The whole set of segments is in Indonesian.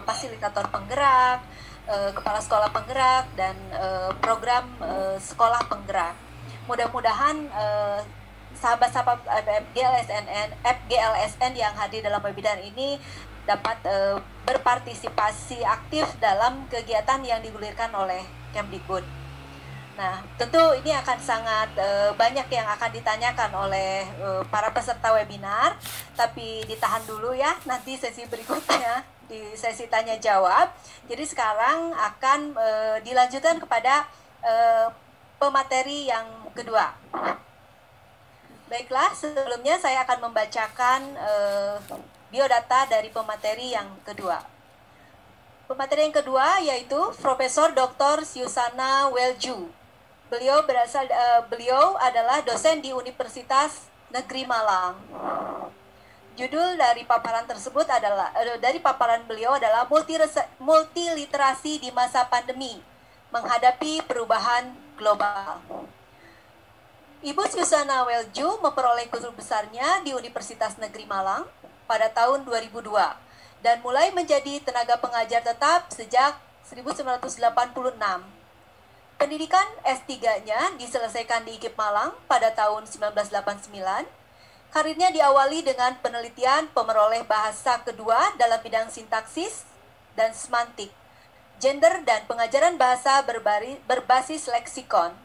fasilitator penggerak, kepala sekolah penggerak, dan program sekolah penggerak. Mudah-mudahan sahabat-sahabat FGLSN yang hadir dalam webinar ini dapat berpartisipasi aktif dalam kegiatan yang digulirkan oleh Kemdikbud. Nah, tentu ini akan sangat banyak yang akan ditanyakan oleh para peserta webinar, tapi ditahan dulu ya, nanti sesi berikutnya di sesi tanya jawab. Jadi sekarang akan dilanjutkan kepada pemateri yang kedua. Baiklah, sebelumnya saya akan membacakan biodata dari pemateri yang kedua. Pemateri yang kedua yaitu Profesor Dr. Susana Welju. Beliau adalah dosen di Universitas Negeri Malang. Judul dari paparan tersebut adalah beliau adalah multiliterasi di masa pandemi menghadapi perubahan global. Ibu Susana Welju memperoleh guru besarnya di Universitas Negeri Malang pada tahun 2002 dan mulai menjadi tenaga pengajar tetap sejak 1986. Pendidikan S3-nya diselesaikan di IKIP Malang pada tahun 1989. Karirnya diawali dengan penelitian pemeroleh bahasa kedua dalam bidang sintaksis dan semantik, gender dan pengajaran bahasa berbasis leksikon.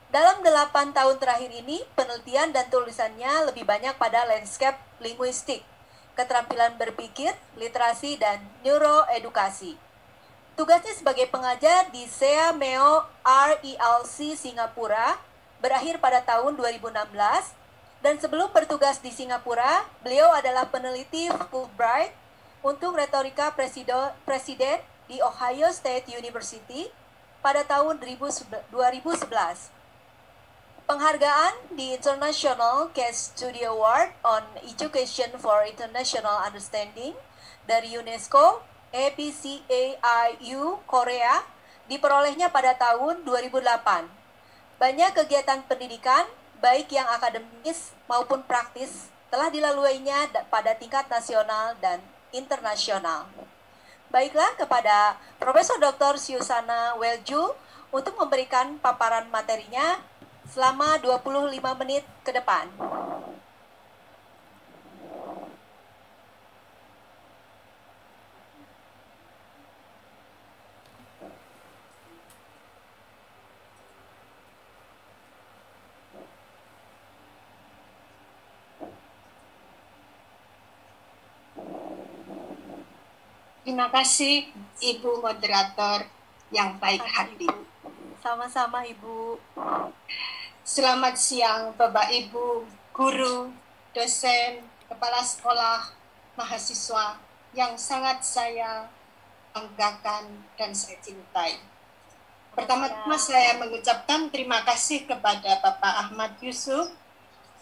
Dalam 8 tahun terakhir ini, penelitian dan tulisannya lebih banyak pada landscape linguistik, keterampilan berpikir, literasi, dan neuroedukasi. Tugasnya sebagai pengajar di Sea Meo RELC Singapura berakhir pada tahun 2016, dan sebelum bertugas di Singapura, beliau adalah peneliti Fulbright untuk retorika presiden di Ohio State University pada tahun 2011. Penghargaan di International Case Study Award on Education for International Understanding dari UNESCO APCAIU Korea diperolehnya pada tahun 2008. Banyak kegiatan pendidikan, baik yang akademis maupun praktis, telah dilaluinya pada tingkat nasional dan internasional. Baiklah, kepada Profesor Dr. Susana Welju untuk memberikan paparan materinya selama 25 menit ke depan. Terima kasih Ibu Moderator yang baik hati. Sama-sama Ibu. Selamat siang Bapak Ibu, guru, dosen, kepala sekolah, mahasiswa yang sangat saya banggakan dan saya cintai. Pertama-tama saya mengucapkan terima kasih kepada Bapak Ahmad Yusuf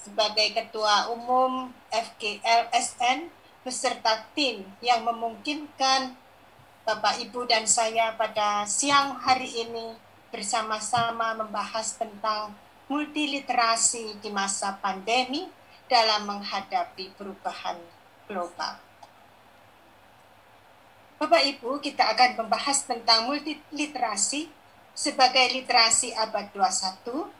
sebagai Ketua Umum FGLSN beserta tim yang memungkinkan Bapak Ibu dan saya pada siang hari ini bersama-sama membahas tentang multiliterasi di masa pandemi dalam menghadapi perubahan global. Bapak Ibu, kita akan membahas tentang multiliterasi sebagai literasi abad 21,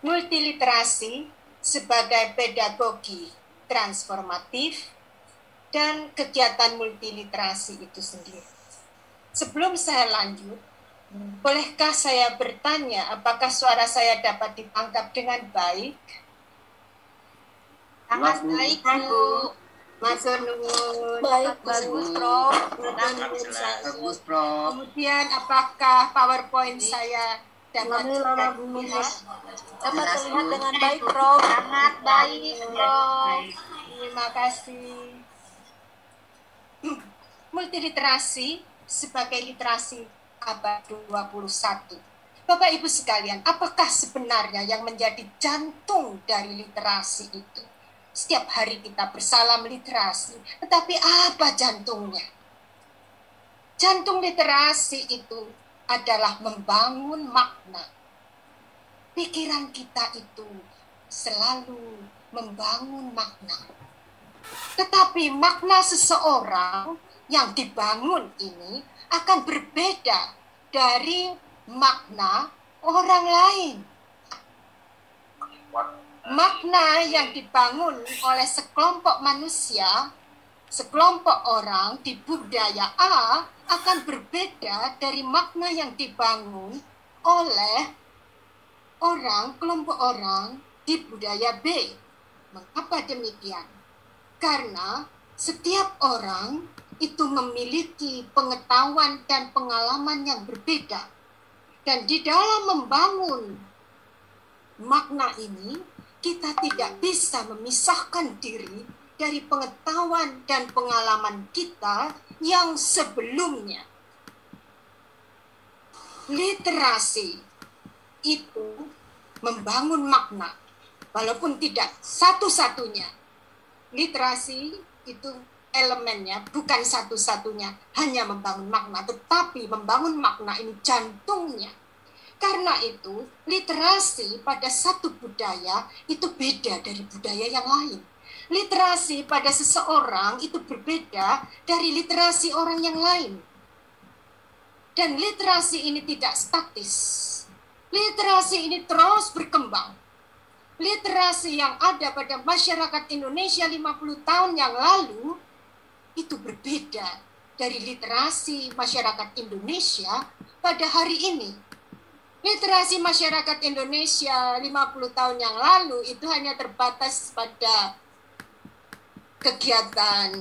multiliterasi sebagai pedagogi transformatif, dan kegiatan multiliterasi itu sendiri. Sebelum saya lanjut, bolehkah saya bertanya apakah suara saya dapat ditangkap dengan baik? Sangat baik, Bu. Matur nuwun. Bagus, Prof. Bagus, Prof. Kemudian apakah PowerPoint saya dapat terlihat dengan baik, Prof. Sangat baik, Prof. Terima kasih. Multiliterasi sebagai literasi abad 21. Bapak Ibu sekalian, apakah sebenarnya yang menjadi jantung dari literasi itu? Setiap hari kita bersalam literasi, tetapi apa jantungnya? Jantung literasi itu adalah membangun makna. Pikiran kita itu selalu membangun makna. Tetapi makna seseorang yang dibangun ini akan berbeda dari makna orang lain. Makna yang dibangun oleh sekelompok manusia, sekelompok orang di budaya A akan berbeda dari makna yang dibangun oleh kelompok orang di budaya B. Mengapa demikian? Karena setiap orang itu memiliki pengetahuan dan pengalaman yang berbeda. Dan di dalam membangun makna ini, kita tidak bisa memisahkan diri dari pengetahuan dan pengalaman kita yang sebelumnya. Literasi itu membangun makna, walaupun tidak satu-satunya. Literasi itu elemennya bukan satu-satunya hanya membangun makna, tetapi membangun makna ini jantungnya. Karena itu, literasi pada satu budaya itu beda dari budaya yang lain. Literasi pada seseorang itu berbeda dari literasi orang yang lain. Dan literasi ini tidak statis. Literasi ini terus berkembang. Literasi yang ada pada masyarakat Indonesia 50 tahun yang lalu itu berbeda dari literasi masyarakat Indonesia pada hari ini. Literasi masyarakat Indonesia 50 tahun yang lalu itu hanya terbatas pada kegiatan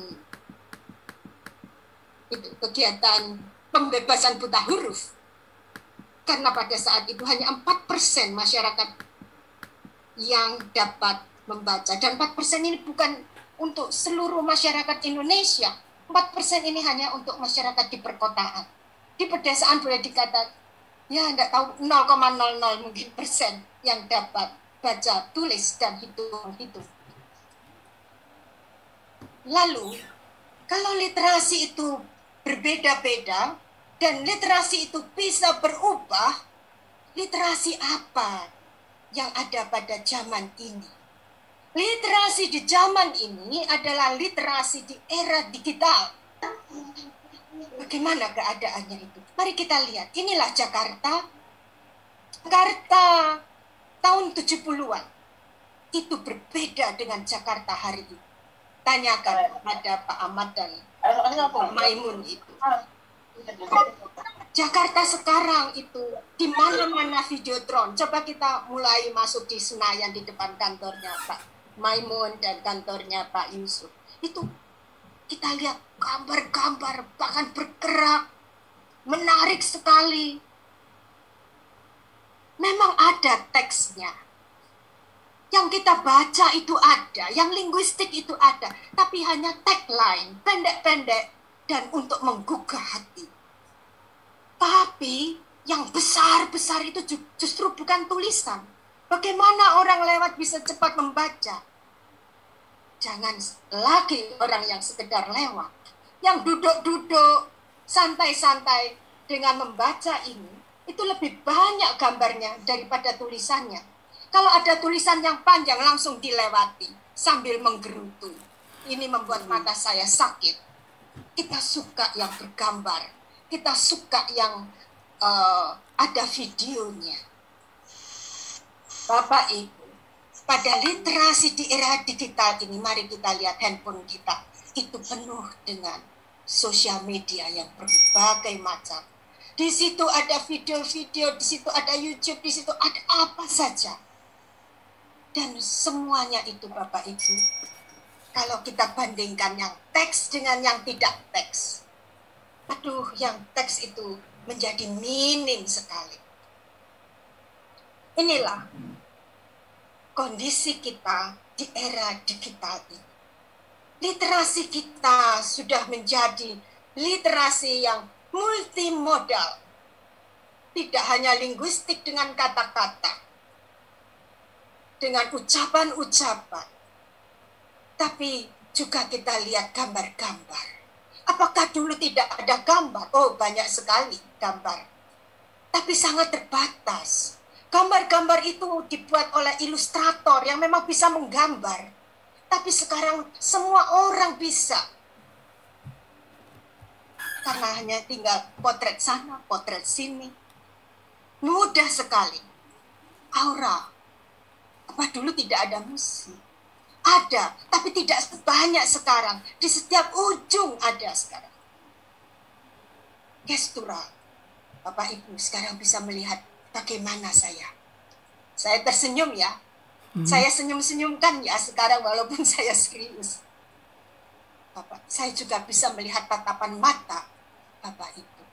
pembebasan buta huruf. Karena pada saat itu hanya 4% masyarakat yang dapat membaca. Dan 4% ini bukan untuk seluruh masyarakat Indonesia. 4% ini hanya untuk masyarakat di perkotaan. Di pedesaan boleh dikatakan, ya enggak tahu 0,00 mungkin persen yang dapat baca, tulis, dan hitung. Lalu, kalau literasi itu berbeda-beda, dan literasi itu bisa berubah, literasi apa yang ada pada zaman ini? Literasi di zaman ini adalah literasi di era digital. Bagaimana keadaannya itu? Mari kita lihat. Inilah Jakarta. Jakarta tahun 70-an. Itu berbeda dengan Jakarta hari ini. Tanyakan pada Pak Ahmad dan Pak Maimun itu. Jakarta sekarang itu di mana-mana videotron. Coba kita mulai masuk di Senayan di depan kantornya Pak Maimun dan kantornya Pak Yusuf. Itu kita lihat gambar-gambar bahkan bergerak, menarik sekali. Memang ada teksnya. Yang kita baca itu ada, yang linguistik itu ada, tapi hanya tagline, pendek-pendek dan untuk menggugah hati. Tapi yang besar-besar itu justru bukan tulisan. Bagaimana orang lewat bisa cepat membaca? Jangan lagi orang yang sekedar lewat. Yang duduk-duduk, santai-santai dengan membaca ini, itu lebih banyak gambarnya daripada tulisannya. Kalau ada tulisan yang panjang langsung dilewati sambil menggerutu. Ini membuat mata saya sakit. Kita suka yang bergambar. Kita suka yang ada videonya. Bapak Ibu, pada literasi di era digital ini, mari kita lihat handphone kita. Itu penuh dengan sosial media yang berbagai macam. Di situ ada video-video, di situ ada YouTube, di situ ada apa saja. Dan semuanya itu Bapak Ibu, kalau kita bandingkan yang teks dengan yang tidak teks, aduh, yang teks itu menjadi minim sekali. Inilah kondisi kita di era digital ini. Literasi kita sudah menjadi literasi yang multimodal. Tidak hanya linguistik dengan kata-kata, dengan ucapan-ucapan, tapi juga kita lihat gambar-gambar. Apakah dulu tidak ada gambar? Oh, banyak sekali gambar. Tapi sangat terbatas. Gambar-gambar itu dibuat oleh ilustrator yang memang bisa menggambar. Tapi sekarang semua orang bisa. karena hanya tinggal potret sana, potret sini. Mudah sekali. Aura. Apa dulu tidak ada musik? Ada, tapi tidak sebanyak sekarang. Di setiap ujung ada sekarang. Gestural. Bapak Ibu sekarang bisa melihat bagaimana saya. Saya tersenyum ya. Saya senyum-senyumkan ya sekarang walaupun saya serius. Bapak, saya juga bisa melihat tatapan mata Bapak Ibu.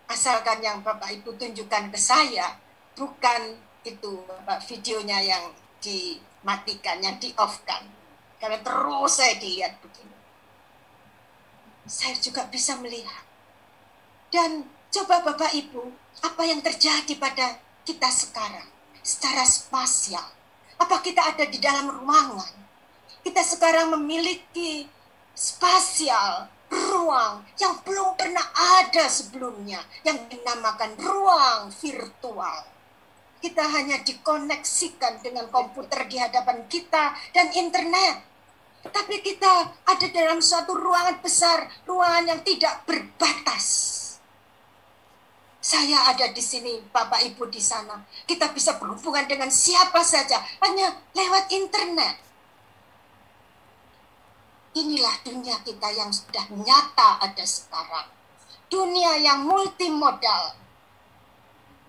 Asalkan yang Bapak Ibu tunjukkan ke saya, bukan itu videonya yang dimatikan, yang di-off-kan. Karena terus saya dilihat begini. Saya juga bisa melihat. Dan coba Bapak Ibu, apa yang terjadi pada kita sekarang secara spasial? Apa kita ada di dalam ruangan? Kita sekarang memiliki spasial, ruang yang belum pernah ada sebelumnya, yang dinamakan ruang virtual. Kita hanya dikoneksikan dengan komputer di hadapan kita dan internet. Tapi kita ada dalam suatu ruangan besar, ruangan yang tidak berbatas. Saya ada di sini, Bapak Ibu di sana. Kita bisa berhubungan dengan siapa saja, hanya lewat internet. Inilah dunia kita yang sudah nyata ada sekarang. Dunia yang multimodal,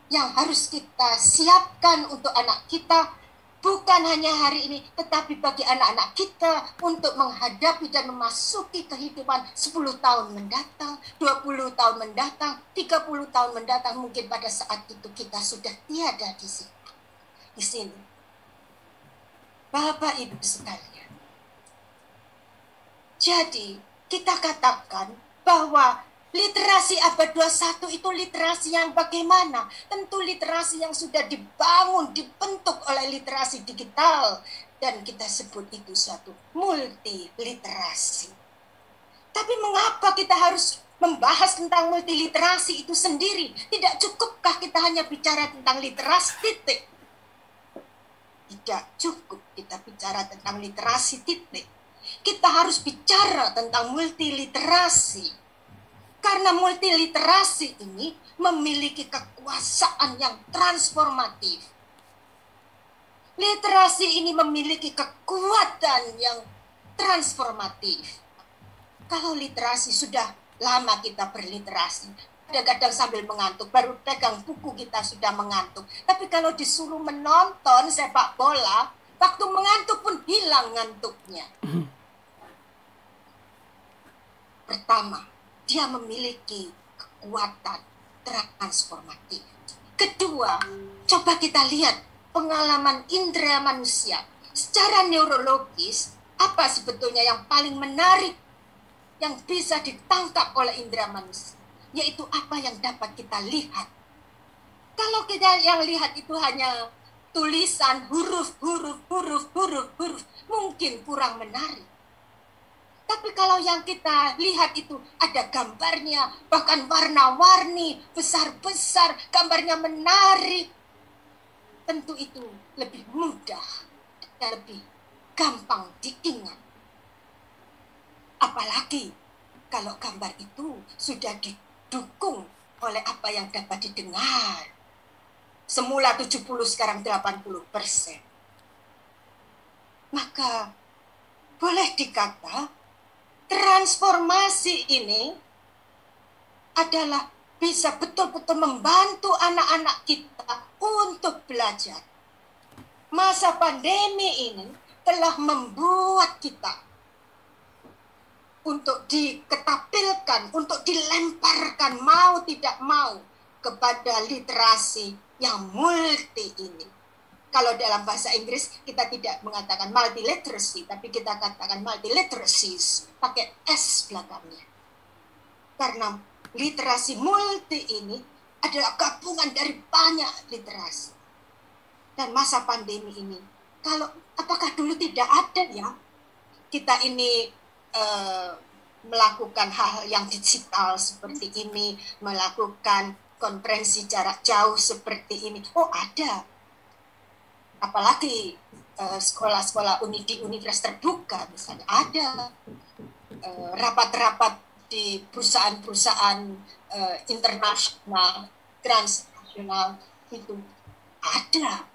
yang harus kita siapkan untuk anak kita, bukan hanya hari ini, tetapi bagi anak-anak kita untuk menghadapi dan memasuki kehidupan 10 tahun mendatang, 20 tahun mendatang, 30 tahun mendatang. Mungkin pada saat itu kita sudah tiada di sini. Bapak Ibu sekalian. Jadi, kita katakan bahwa literasi abad 21 itu literasi yang bagaimana? Tentu literasi yang sudah dibangun, dibentuk oleh literasi digital. Dan kita sebut itu suatu multiliterasi. Tapi mengapa kita harus membahas tentang multiliterasi itu sendiri? Tidak cukupkah kita hanya bicara tentang literasi titik? Tidak cukup kita bicara tentang literasi titik. Kita harus bicara tentang multiliterasi. Karena multiliterasi ini memiliki kekuasaan yang transformatif. Literasi ini memiliki kekuatan yang transformatif. Kalau literasi sudah lama kita berliterasi, kadang-kadang sambil mengantuk, baru pegang buku kita sudah mengantuk. Tapi kalau disuruh menonton sepak bola, waktu mengantuk pun hilang ngantuknya. Pertama, dia memiliki kekuatan transformatif. Kedua, coba kita lihat pengalaman indera manusia. Secara neurologis, apa sebetulnya yang paling menarik yang bisa ditangkap oleh indera manusia? Yaitu apa yang dapat kita lihat. Kalau kita yang lihat itu hanya tulisan, huruf, mungkin kurang menarik. Tapi kalau yang kita lihat itu ada gambarnya, bahkan warna-warni, besar-besar, gambarnya menarik. Tentu itu lebih mudah dan lebih gampang diingat. Apalagi kalau gambar itu sudah didukung oleh apa yang dapat didengar. Semula 70, sekarang 80%. Maka boleh dikata transformasi ini adalah bisa betul-betul membantu anak-anak kita untuk belajar. Masa pandemi ini telah membuat kita untuk diketapilkan, untuk dilemparkan mau tidak mau kepada literasi yang multi ini. Kalau dalam bahasa Inggris kita tidak mengatakan multiliteracy, tapi kita katakan multiliteracies, pakai S belakangnya. Karena literasi multi ini adalah gabungan dari banyak literasi. Dan masa pandemi ini, apakah dulu tidak ada ya? Kita ini melakukan hal yang digital seperti ini, melakukan konferensi jarak jauh seperti ini. Oh ada. Apalagi sekolah-sekolah di universitas terbuka misalnya ada rapat-rapat di perusahaan-perusahaan internasional, transnasional itu ada.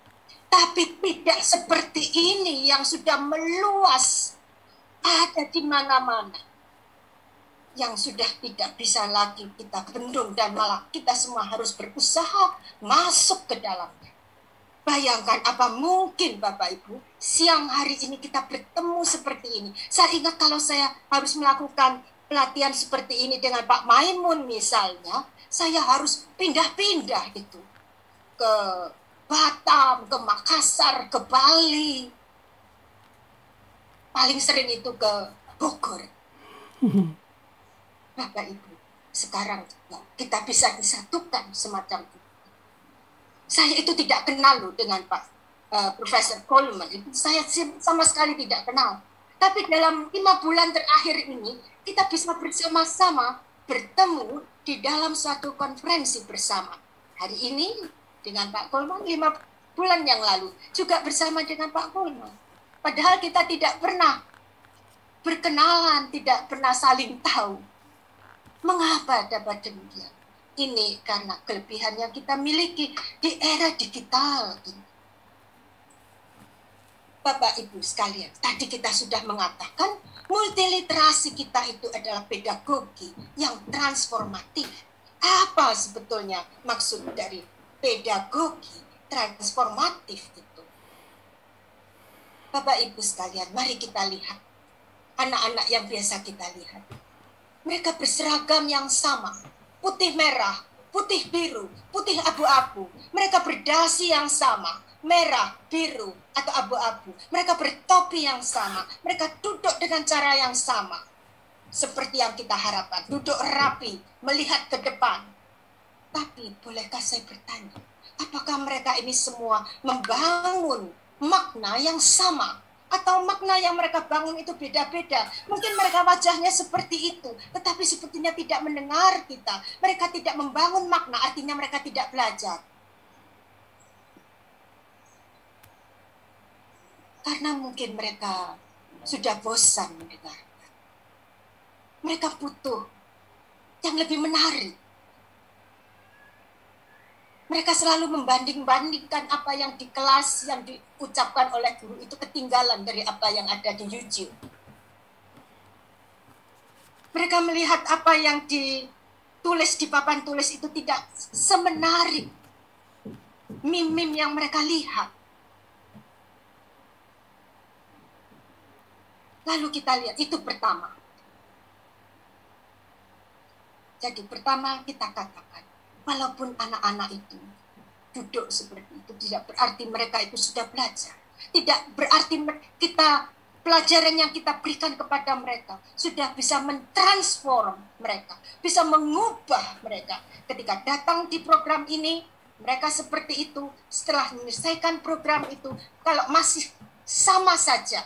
Tapi tidak seperti ini yang sudah meluas, ada di mana-mana. Yang sudah tidak bisa lagi kita bendung dan malah kita semua harus berusaha masuk ke dalamnya. Bayangkan apa mungkin Bapak Ibu, siang hari ini kita bertemu seperti ini. Saya ingat kalau saya harus melakukan pelatihan seperti ini dengan Pak Maimun misalnya, saya harus pindah-pindah gitu ke Batam, ke Makassar, ke Bali. Paling sering itu ke Bogor. Bapak Ibu, sekarang kita bisa disatukan semacam itu. Saya itu tidak kenal loh dengan Pak Profesor Coleman. Saya sama sekali tidak kenal. Tapi dalam 5 bulan terakhir ini, kita bisa bersama-sama bertemu di dalam suatu konferensi bersama. Hari ini dengan Pak Coleman, 5 bulan yang lalu juga bersama dengan Pak Coleman. Padahal kita tidak pernah berkenalan, tidak pernah saling tahu. Mengapa dapat demikian? Ini karena kelebihan yang kita miliki di era digital ini. Bapak Ibu sekalian, tadi kita sudah mengatakan multiliterasi kita itu adalah pedagogi yang transformatif. Apa sebetulnya maksud dari pedagogi transformatif itu? Bapak Ibu sekalian, mari kita lihat anak-anak yang biasa kita lihat. Mereka berseragam yang sama, putih merah, putih biru, putih abu-abu. Mereka berdasi yang sama, merah, biru, atau abu-abu. Mereka bertopi yang sama, mereka duduk dengan cara yang sama. Seperti yang kita harapkan, duduk rapi, melihat ke depan. Tapi bolehkah saya bertanya, apakah mereka ini semua membangun makna yang sama? Atau makna yang mereka bangun itu beda-beda. Mungkin mereka wajahnya seperti itu, tetapi sepertinya tidak mendengar kita. Mereka tidak membangun makna, artinya mereka tidak belajar. Karena mungkin mereka sudah bosan mendengar. Mereka butuh yang lebih menarik. Mereka selalu membanding-bandingkan apa yang di kelas, yang diucapkan oleh guru itu ketinggalan dari apa yang ada di YouTube. Mereka melihat apa yang ditulis di papan tulis itu tidak semenarik meme-meme yang mereka lihat. Lalu kita lihat, itu pertama. Jadi pertama kita katakan, walaupun anak-anak itu duduk seperti itu, tidak berarti mereka itu sudah belajar. Tidak berarti kita pelajaran yang kita berikan kepada mereka sudah bisa mentransform mereka, bisa mengubah mereka. Ketika datang di program ini, mereka seperti itu. Setelah menyelesaikan program itu, kalau masih sama saja,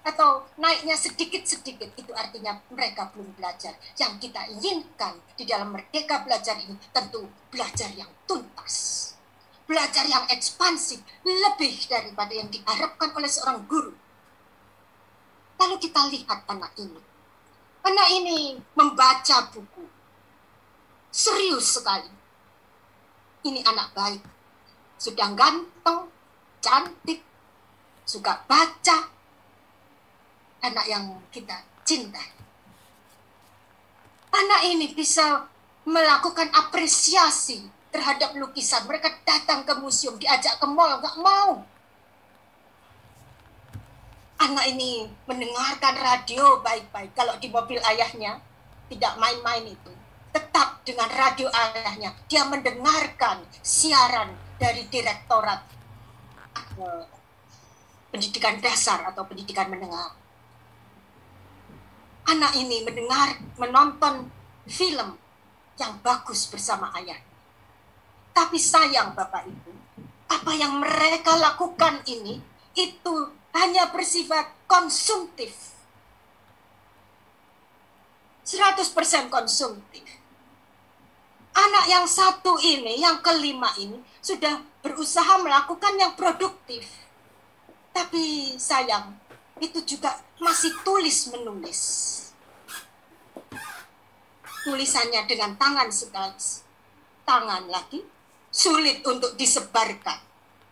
atau naiknya sedikit-sedikit, itu artinya mereka belum belajar. Yang kita inginkan di dalam Merdeka Belajar ini tentu belajar yang tuntas, belajar yang ekspansif, lebih daripada yang diharapkan oleh seorang guru. Lalu kita lihat anak ini. Anak ini membaca buku. Serius sekali. Ini anak baik. Sudah ganteng, cantik, suka baca. Anak yang kita cintai. Anak ini bisa melakukan apresiasi terhadap lukisan. Mereka datang ke museum, diajak ke mall, nggak mau. Anak ini mendengarkan radio baik-baik. Kalau di mobil ayahnya, tidak main-main itu. Tetap dengan radio ayahnya. Dia mendengarkan siaran dari Direktorat Pendidikan Dasar atau Pendidikan Menengah. Anak ini menonton film yang bagus bersama ayah. Tapi sayang Bapak Ibu, apa yang mereka lakukan ini, itu hanya bersifat konsumtif. 100% konsumtif. Anak yang satu ini, yang kelima ini, sudah berusaha melakukan yang produktif. Tapi sayang, itu juga masih tulis-menulis. tulisannya dengan tangan sekali, tangan lagi, sulit untuk disebarkan.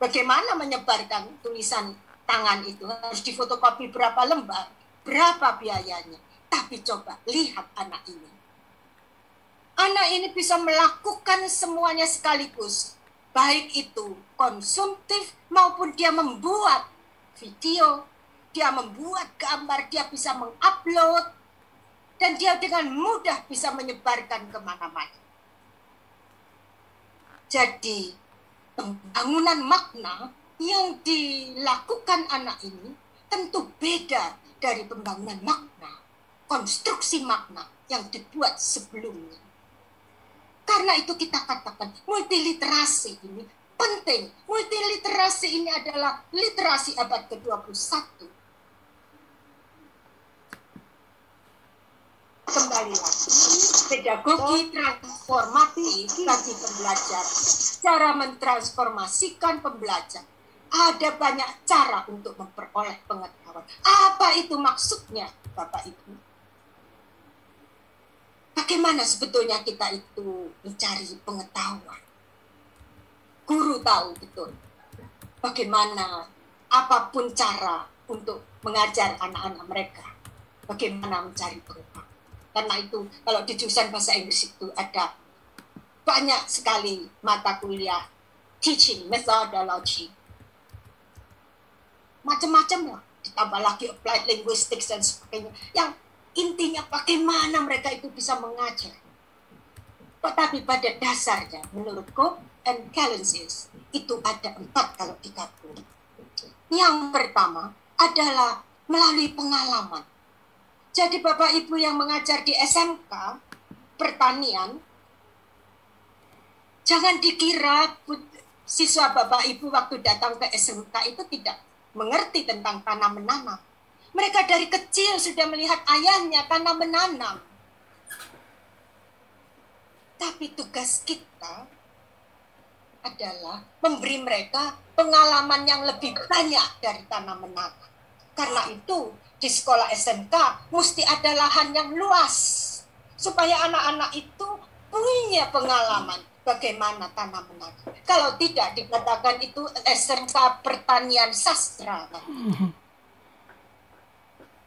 Bagaimana menyebarkan tulisan tangan itu? Harus difotokopi berapa lembar, berapa biayanya. Tapi coba lihat anak ini. Anak ini bisa melakukan semuanya sekaligus. Baik itu konsumtif maupun dia membuat video, dia membuat gambar, dia bisa mengupload, dan dia dengan mudah bisa menyebarkan kemana-mana. Jadi, pembangunan makna yang dilakukan anak ini tentu beda dari pembangunan makna, konstruksi makna yang dibuat sebelumnya. Karena itu kita katakan multiliterasi ini penting. Multiliterasi ini adalah literasi abad ke-21. Kembali lagi, pedagogi transformatif bagi pembelajar. Cara mentransformasikan pembelajar. Ada banyak cara untuk memperoleh pengetahuan. Apa itu maksudnya, Bapak Ibu? Bagaimana sebetulnya kita itu mencari pengetahuan? Guru tahu betul bagaimana apapun cara untuk mengajar anak-anak mereka, bagaimana mencari pengetahuan. Karena itu kalau di jurusan bahasa Inggris itu ada banyak sekali mata kuliah teaching methodology, macam-macam lah, ditambah lagi applied linguistics dan sebagainya, yang intinya bagaimana mereka itu bisa mengajar. Tetapi pada dasarnya menurut Cope and Calensis itu ada 4 kalau digabung. Yang pertama adalah melalui pengalaman. Jadi Bapak Ibu yang mengajar di SMK pertanian, jangan dikira siswa Bapak Ibu waktu datang ke SMK itu tidak mengerti tentang tanam menanam. Mereka dari kecil sudah melihat ayahnya tanam menanam. Tapi tugas kita adalah memberi mereka pengalaman yang lebih banyak dari tanam menanam. Karena itu di sekolah SMK mesti ada lahan yang luas supaya anak-anak itu punya pengalaman bagaimana tanam menanam. Kalau tidak dikatakan itu SMK pertanian sastra.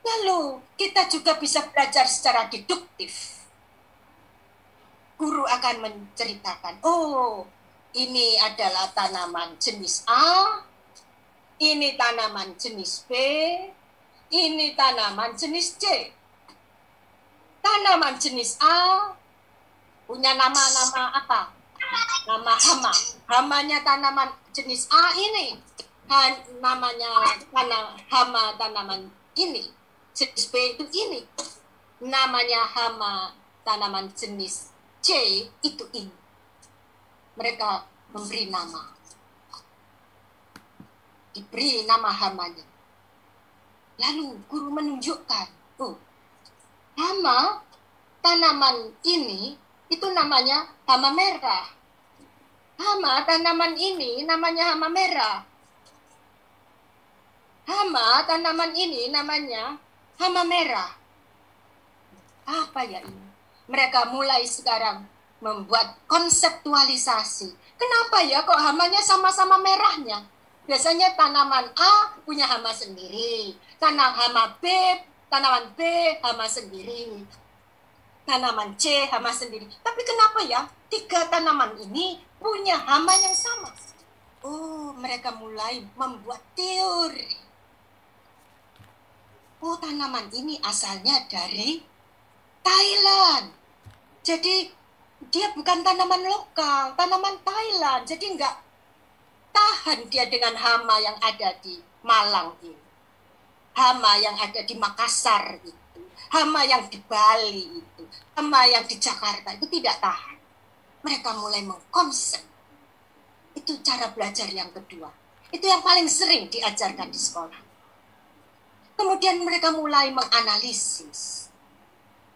Lalu kita juga bisa belajar secara deduktif. Guru akan menceritakan, oh ini adalah tanaman jenis A, ini tanaman jenis B, ini tanaman jenis C. Tanaman jenis A punya nama-nama apa? Nama hama. Hamanya tanaman jenis A ini. Namanya hama tanaman ini. Jenis B itu ini. Namanya hama tanaman jenis C itu ini. Mereka memberi nama. Diberi nama hamanya. Lalu guru menunjukkan, oh, hama tanaman ini itu namanya hama merah. Hama tanaman ini namanya hama merah. Hama tanaman ini namanya hama merah. Apa ya ini? Mereka mulai sekarang membuat konseptualisasi. Kenapa ya kok hamanya sama-sama merahnya? Biasanya tanaman A punya hama sendiri. Tanaman B hama sendiri. Tanaman C hama sendiri. Tapi kenapa ya 3 tanaman ini punya hama yang sama? Oh, mereka mulai membuat teori. Oh, tanaman ini asalnya dari Thailand. Jadi dia bukan tanaman lokal, tanaman Thailand. Jadi enggak tahan dia dengan hama yang ada di Malang ini. Hama yang ada di Makassar itu. Hama yang di Bali itu. Hama yang di Jakarta itu tidak tahan. Mereka mulai mengkonsep. Itu cara belajar yang kedua. Itu yang paling sering diajarkan di sekolah. Kemudian mereka mulai menganalisis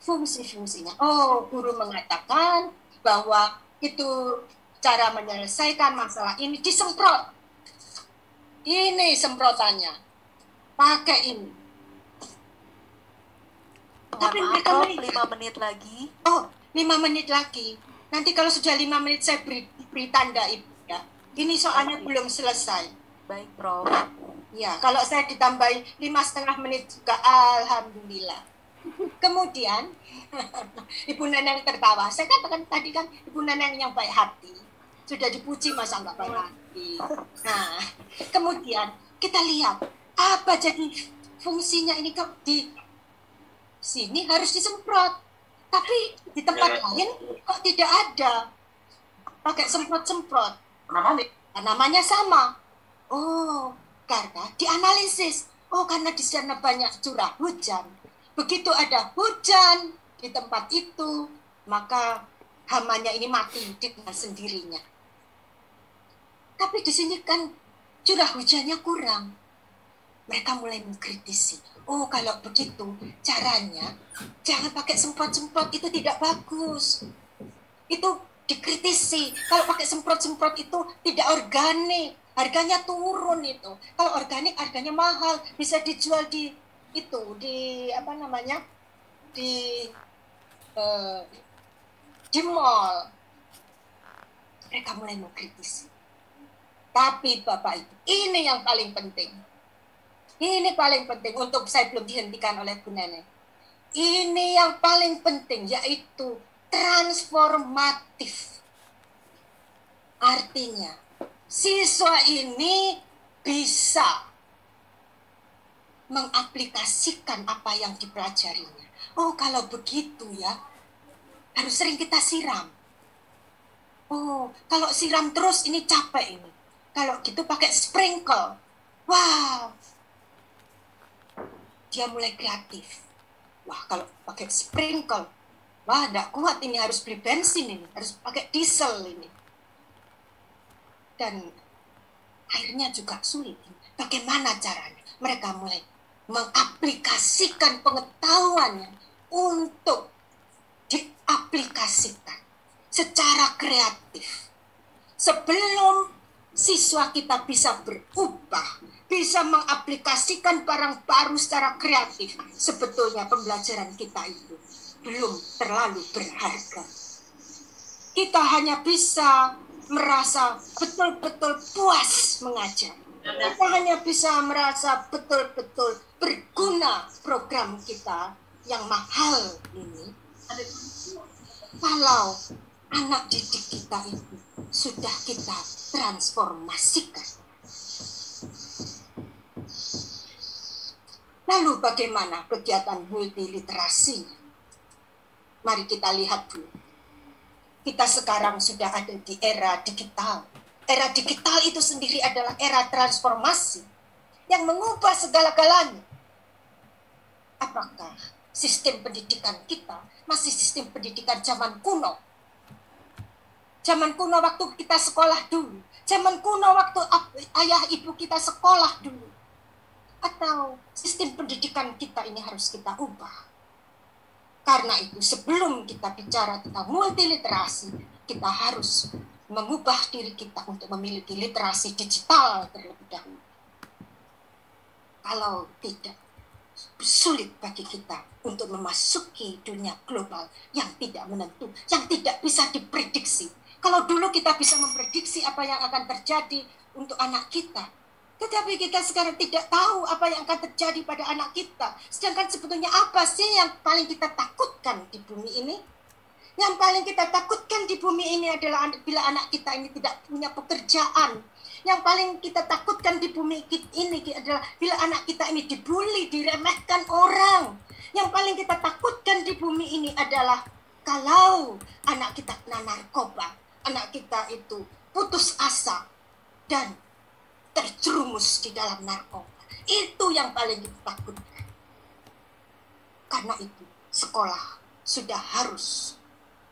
fungsi-fungsinya. Oh, guru mengatakan bahwa itu cara menyelesaikan masalah ini disemprot. Ini semprotannya. Pakai ini. Tapi mereka 5 menit lagi. Oh, 5 menit lagi. Nanti kalau sudah 5 menit saya beri tanda Ibu ya. Ini soalnya belum selesai. Baik, Prof. Ya, kalau saya ditambahi 5,5 menit juga alhamdulillah. Kemudian Ibu Neneng tertawa. Saya katakan tadi kan Ibu Neneng yang baik hati. Sudah dipuji masa nggak baik hati. Nah, kemudian kita lihat apa jadi fungsinya ini di sini harus disemprot. Tapi di tempat lain kok tidak ada. Pakai semprot-semprot. Namanya sama. Oh, karena dianalisis. Oh, karena di sana banyak curah hujan. Begitu ada hujan di tempat itu, maka hamanya ini mati dengan sendirinya. Tapi di sini kan curah hujannya kurang. Mereka mulai mengkritisi. Oh, kalau begitu caranya jangan pakai semprot-semprot, itu tidak bagus. Itu dikritisi. Kalau pakai semprot-semprot itu tidak organik, harganya turun itu. Kalau organik harganya mahal, bisa dijual di itu di apa namanya di mall. Mereka mulai mengkritisi. Tapi Bapak Ibu, ini yang paling penting. Ini paling penting untuk saya belum dihentikan oleh Bu Neneng. Ini yang paling penting yaitu transformatif. Artinya siswa ini bisa mengaplikasikan apa yang dipelajarinya. Oh, kalau begitu ya, harus sering kita siram. Oh, kalau siram terus ini capek ini. Kalau gitu pakai sprinkle. Wow. Dia mulai kreatif. Wah, kalau pakai sprinkle, wah, enggak kuat ini, harus beli bensin ini, harus pakai diesel ini. Dan akhirnya juga sulit. Bagaimana caranya? Mereka mulai mengaplikasikan pengetahuannya untuk diaplikasikan secara kreatif. Sebelum siswa kita bisa berubah, bisa mengaplikasikan barang baru secara kreatif, sebetulnya pembelajaran kita itu belum terlalu berharga. Kita hanya bisa merasa betul-betul puas mengajar. Kita hanya bisa merasa betul-betul berguna program kita yang mahal ini. Kalau anak didik kita itu sudah kita transformasikan. Lalu bagaimana kegiatan multiliterasinya? Mari kita lihat dulu. Kita sekarang sudah ada di era digital. Era digital itu sendiri adalah era transformasi yang mengubah segala-galanya. Apakah sistem pendidikan kita masih sistem pendidikan zaman kuno? Zaman kuno waktu kita sekolah dulu. Zaman kuno waktu ayah ibu kita sekolah dulu. Atau sistem pendidikan kita ini harus kita ubah. Karena itu sebelum kita bicara tentang multiliterasi, kita harus mengubah diri kita untuk memiliki literasi digital terlebih dahulu. Kalau tidak, sulit bagi kita untuk memasuki dunia global yang tidak menentu, yang tidak bisa diprediksi. Kalau dulu kita bisa memprediksi apa yang akan terjadi untuk anak kita, tetapi kita sekarang tidak tahu apa yang akan terjadi pada anak kita. Sedangkan sebetulnya apa sih yang paling kita takutkan di bumi ini? Yang paling kita takutkan di bumi ini adalah bila anak kita ini tidak punya pekerjaan. Yang paling kita takutkan di bumi ini adalah bila anak kita ini dibully, diremehkan orang. Yang paling kita takutkan di bumi ini adalah kalau anak kita kena narkoba, anak kita itu putus asa dan terjerumus di dalam narkoba. Itu yang paling kita takutkan. Karena itu sekolah sudah harus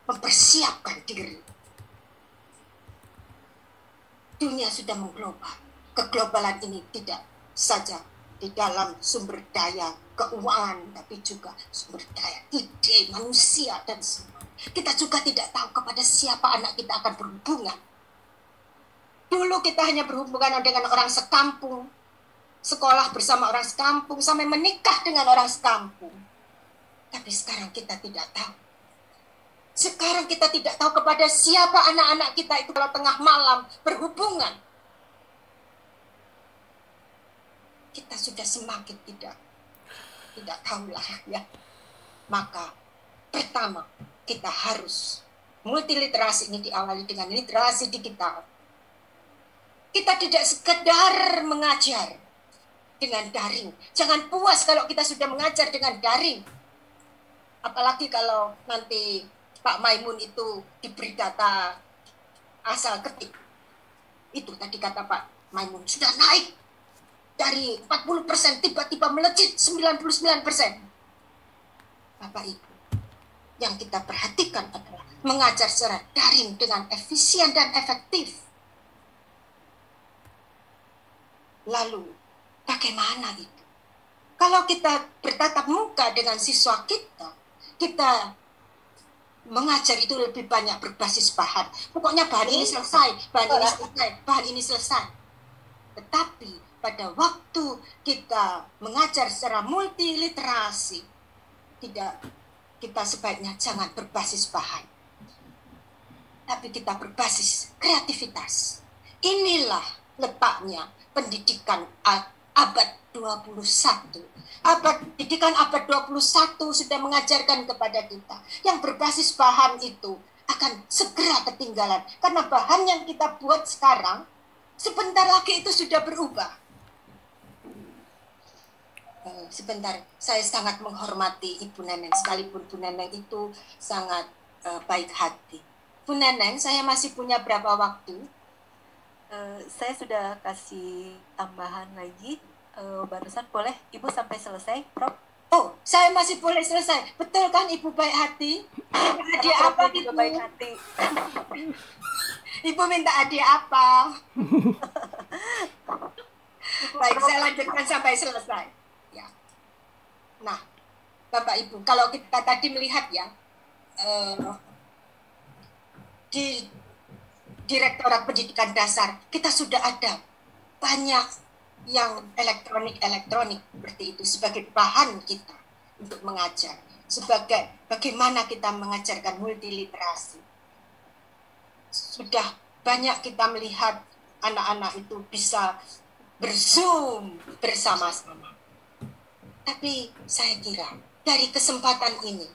mempersiapkan diri. Dunia sudah mengglobal. Keglobalan ini tidak saja di dalam sumber daya keuangan, tapi juga sumber daya ide, manusia, dan semua. Kita juga tidak tahu kepada siapa anak kita akan berhubungan. Dulu kita hanya berhubungan dengan orang sekampung, sekolah bersama orang sekampung, sampai menikah dengan orang sekampung. Tapi sekarang kita tidak tahu. Sekarang kita tidak tahu kepada siapa anak-anak kita itu kalau tengah malam berhubungan. Kita sudah semakin tidak tahulah ya. Maka pertama kita harus multiliterasi ini diawali dengan literasi digital. Kita tidak sekedar mengajar dengan daring. Jangan puas kalau kita sudah mengajar dengan daring. Apalagi kalau nanti Pak Maimun itu diberi data asal ketik. Itu tadi kata Pak Maimun sudah naik dari 40% tiba-tiba melejit 99%. Bapak Ibu, yang kita perhatikan adalah mengajar secara daring dengan efisien dan efektif. Lalu, bagaimana itu? Kalau kita bertatap muka dengan siswa kita mengajar itu lebih banyak berbasis bahan. Pokoknya bahan ini selesai, bahan ini selesai. Tetapi pada waktu kita mengajar secara multiliterasi, kita sebaiknya jangan berbasis bahan, tapi kita berbasis kreativitas. Inilah letaknya pendidikan abad 21. Pendidikan abad 21 sudah mengajarkan kepada kita yang berbasis bahan itu akan segera ketinggalan. Karena bahan yang kita buat sekarang sebentar lagi itu sudah berubah. Sebentar, saya sangat menghormati Ibu Neneng, sekalipun Bu Neneng itu sangat baik hati. Bu Neneng, saya masih punya berapa waktu? Saya sudah kasih tambahan lagi. Barusan boleh Ibu sampai selesai, Prof? Oh, saya masih boleh selesai. Betul kan Ibu baik hati? Hadiah apa Ibu? Baik hati. Ibu minta hadiah apa? Baik, saya lanjutkan sampai selesai. Ya. Nah, Bapak Ibu, kalau kita tadi melihat ya, di Direktorat Pendidikan Dasar, kita sudah ada banyak yang elektronik seperti itu sebagai bahan kita untuk mengajar, sebagai bagaimana kita mengajarkan multiliterasi. Sudah banyak kita melihat anak-anak itu bisa berzoom bersama-sama. Tapi saya kira dari kesempatan ini,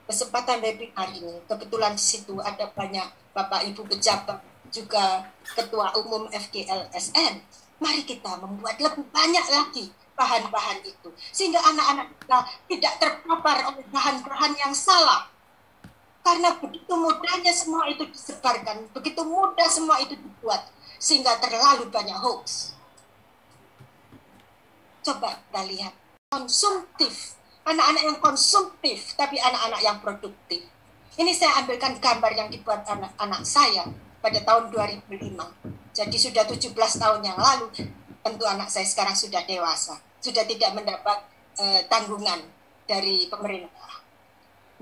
kesempatan webinar ini, kebetulan di situ ada banyak Bapak Ibu pejabat, juga Ketua Umum FGLSN. Mari kita membuat lebih banyak lagi bahan-bahan itu, sehingga anak-anak kita tidak terpapar oleh bahan-bahan yang salah. Karena begitu mudahnya semua itu disebarkan, begitu mudah semua itu dibuat, sehingga terlalu banyak hoax. Coba kita lihat, konsumtif, anak-anak yang konsumtif, tapi anak-anak yang produktif. Ini saya ambilkan gambar yang dibuat anak-anak saya pada tahun 2005. Jadi sudah 17 tahun yang lalu, tentu anak saya sekarang sudah dewasa, sudah tidak mendapat tanggungan dari pemerintah.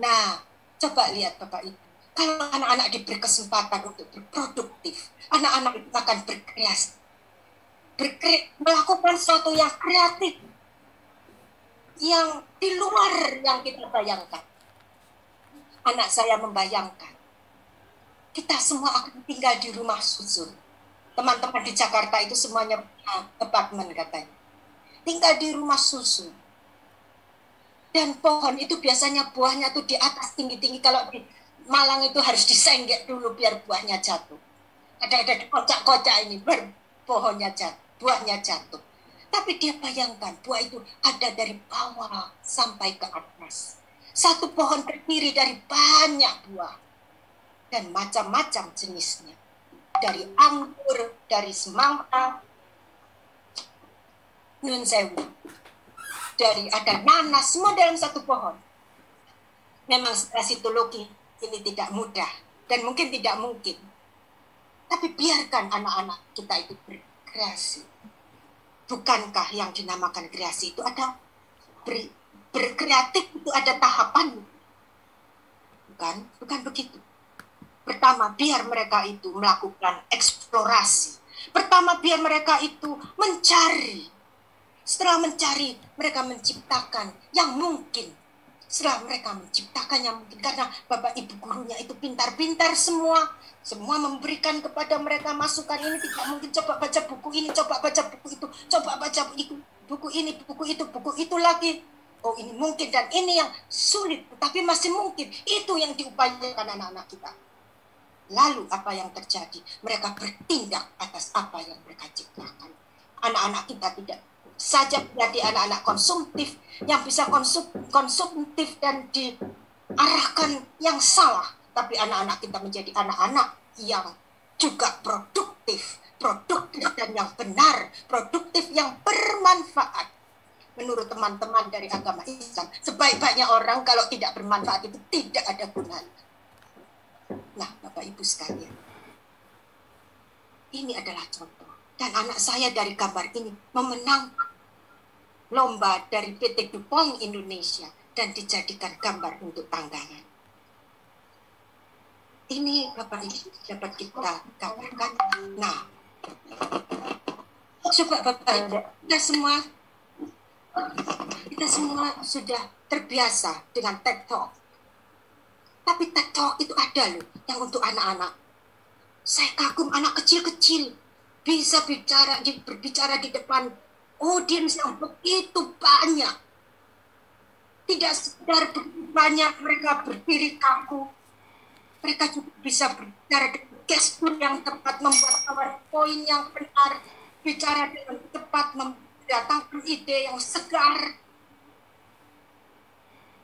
Nah, coba lihat Bapak Ibu, kalau anak-anak diberi kesempatan untuk berproduktif, anak-anak itu akan berkreasi, melakukan sesuatu yang kreatif, yang di luar yang kita bayangkan. Anak saya membayangkan, kita semua akan tinggal di rumah susun. Teman-teman di Jakarta itu semuanya punya apartemen katanya. Tinggal di rumah susun. Dan pohon itu biasanya buahnya tuh di atas tinggi-tinggi. Kalau di Malang itu harus disenggek dulu biar buahnya jatuh. Ada kocak-kocak ini pohonnya jatuh, buahnya jatuh. Tapi dia bayangkan buah itu ada dari bawah sampai ke atas. Satu pohon terdiri dari banyak buah. Dan macam-macam jenisnya. Dari anggur, dari semangka, nun sewu, dari ada nanas, semua dalam satu pohon. Memang secara psikologi ini tidak mudah dan mungkin tidak mungkin. Tapi biarkan anak-anak kita itu berkreasi. Bukankah yang dinamakan kreasi itu ada berkreatif itu ada tahapan? Bukan begitu. Pertama, biar mereka itu melakukan eksplorasi. Pertama, biar mereka itu mencari. Setelah mencari, mereka menciptakan yang mungkin. Setelah mereka menciptakannya, mungkin karena Bapak Ibu gurunya itu pintar-pintar semua memberikan kepada mereka masukan, ini tidak mungkin, coba baca buku ini, coba baca buku itu, coba baca buku ini, buku itu lagi. Oh, ini mungkin, dan ini yang sulit, tapi masih mungkin. Itu yang diupayakan anak-anak kita. Lalu apa yang terjadi? Mereka bertindak atas apa yang mereka ciptakan. Anak-anak kita tidak saja menjadi anak-anak konsumtif yang bisa konsumtif dan diarahkan yang salah, tapi anak-anak kita menjadi anak-anak yang juga produktif dan yang benar, produktif yang bermanfaat. Menurut teman-teman dari agama Islam, sebaik-baiknya orang kalau tidak bermanfaat itu tidak ada gunanya. Nah, Bapak Ibu sekalian, ini adalah contoh. Dan anak saya dari gambar ini memenang lomba dari PT DuPont Indonesia dan dijadikan gambar untuk tanggangan. Ini Bapak Ibu dapat kita gambarkan. Nah, coba Bapak Ibu, kita semua sudah terbiasa dengan TED Talk. Tapi TED Talk itu ada loh yang untuk anak-anak. Saya kagum anak kecil-kecil bisa berbicara di depan audiens yang begitu banyak. Tidak sekedar banyak mereka berdiri kaku. Mereka juga bisa berbicara dengan gestur yang tepat, membuat PowerPoint yang benar, bicara dengan tepat, mendatangkan ide yang segar.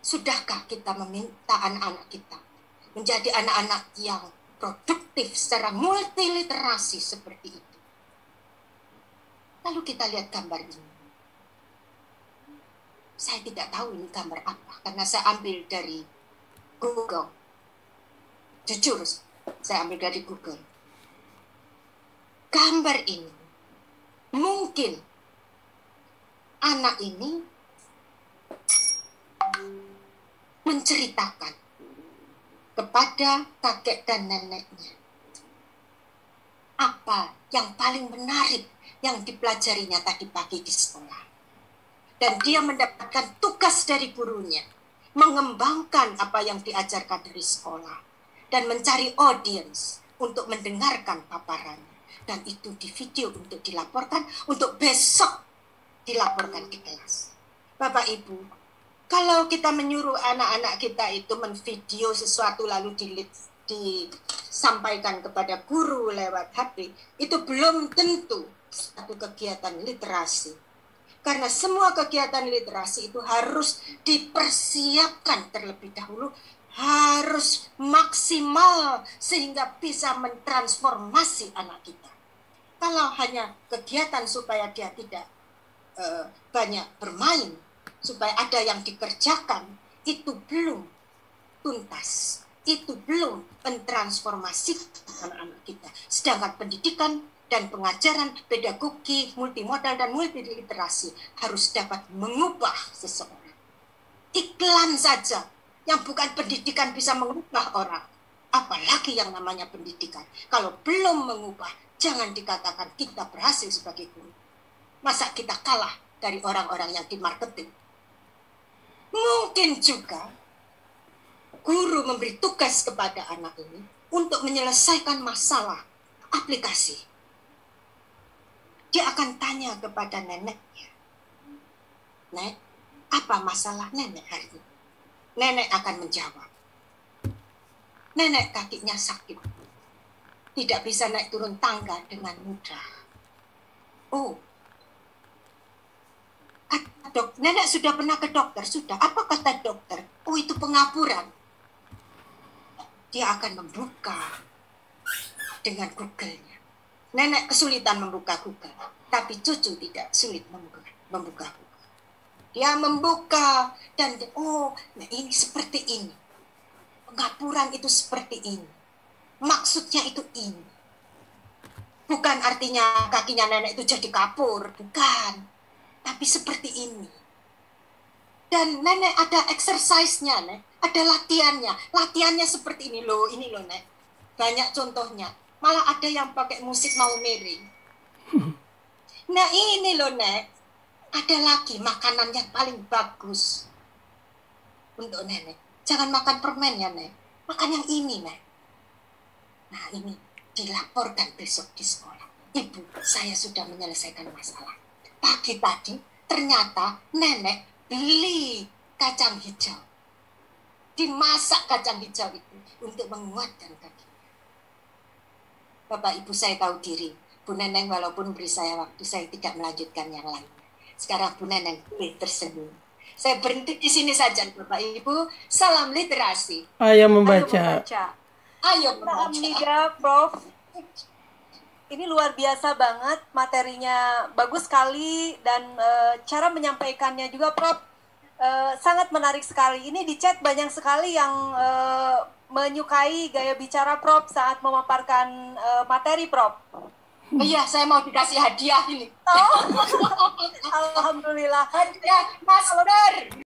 Sudahkah kita meminta anak-anak kita menjadi anak-anak yang produktif secara multiliterasi seperti itu? Lalu kita lihat gambar ini. Saya tidak tahu ini gambar apa, karena saya ambil dari Google. Jujur, saya ambil dari Google. Gambar ini, mungkin anak ini menceritakan kepada kakek dan neneknya apa yang paling menarik yang dipelajarinya tadi pagi di sekolah. Dan dia mendapatkan tugas dari gurunya, mengembangkan apa yang diajarkan dari sekolah, dan mencari audiens untuk mendengarkan paparannya. Dan itu di video untuk dilaporkan, untuk besok dilaporkan di kelas. Bapak Ibu, kalau kita menyuruh anak-anak kita itu menvideo sesuatu lalu disampaikan kepada guru lewat HP, itu belum tentu satu kegiatan literasi. Karena semua kegiatan literasi itu harus dipersiapkan terlebih dahulu, harus maksimal sehingga bisa mentransformasi anak kita. Kalau hanya kegiatan supaya dia tidak banyak bermain, supaya ada yang dikerjakan, itu belum tuntas. Itu belum mentransformasi anak-anak kita. Sedangkan pendidikan dan pengajaran, pedagogi, multimodal dan multiliterasi harus dapat mengubah seseorang. Iklan saja yang bukan pendidikan bisa mengubah orang. Apalagi yang namanya pendidikan. Kalau belum mengubah, jangan dikatakan kita berhasil sebagai guru. Masa kita kalah dari orang-orang yang di marketing? Mungkin juga guru memberi tugas kepada anak ini untuk menyelesaikan masalah aplikasi. Dia akan tanya kepada neneknya, "Nek, apa masalah nenek hari ini?" Nenek akan menjawab, "Nenek kakinya sakit, tidak bisa naik turun tangga dengan mudah." Oh, nenek sudah pernah ke dokter? Sudah. Apa kata dokter? Oh, itu pengapuran. Dia akan membuka dengan Google-nya. Nenek kesulitan membuka Google, tapi cucu tidak sulit membuka Google. Dia membuka dan nah ini seperti ini. Pengapuran itu seperti ini. Maksudnya itu ini. Bukan artinya kakinya nenek itu jadi kapur, bukan. Tapi seperti ini. Dan nenek ada exercise-nya, Nek. Ada latihannya. Latihannya seperti ini loh, Nek. Banyak contohnya. Malah ada yang pakai musik mau miring. Nah ini loh, Nek. Ada lagi makanan yang paling bagus. untuk nenek. Jangan makan permen ya, Nek. Makan yang ini, Nek. Nah, ini dilaporkan besok di sekolah. Ibu, saya sudah menyelesaikan masalah. Pagi tadi, ternyata nenek beli kacang hijau. Dimasak kacang hijau itu untuk menguatkan kakinya. Bapak Ibu, saya tahu diri. Bu Neneng walaupun beri saya waktu, saya tidak melanjutkan yang lain. Sekarang Bu Neneng boleh tersenyum. Saya berhenti di sini saja, Bapak Ibu. Salam literasi. Ayo membaca. Ayo membaca. Ayo Alhamdulillah, Prof. Ini luar biasa banget, materinya bagus sekali, dan cara menyampaikannya juga, Prof, sangat menarik sekali. Ini di chat banyak sekali yang menyukai gaya bicara Prof saat memaparkan materi, Prof. Iya, saya mau dikasih hadiah ini. Oh, alhamdulillah. Hadiah master.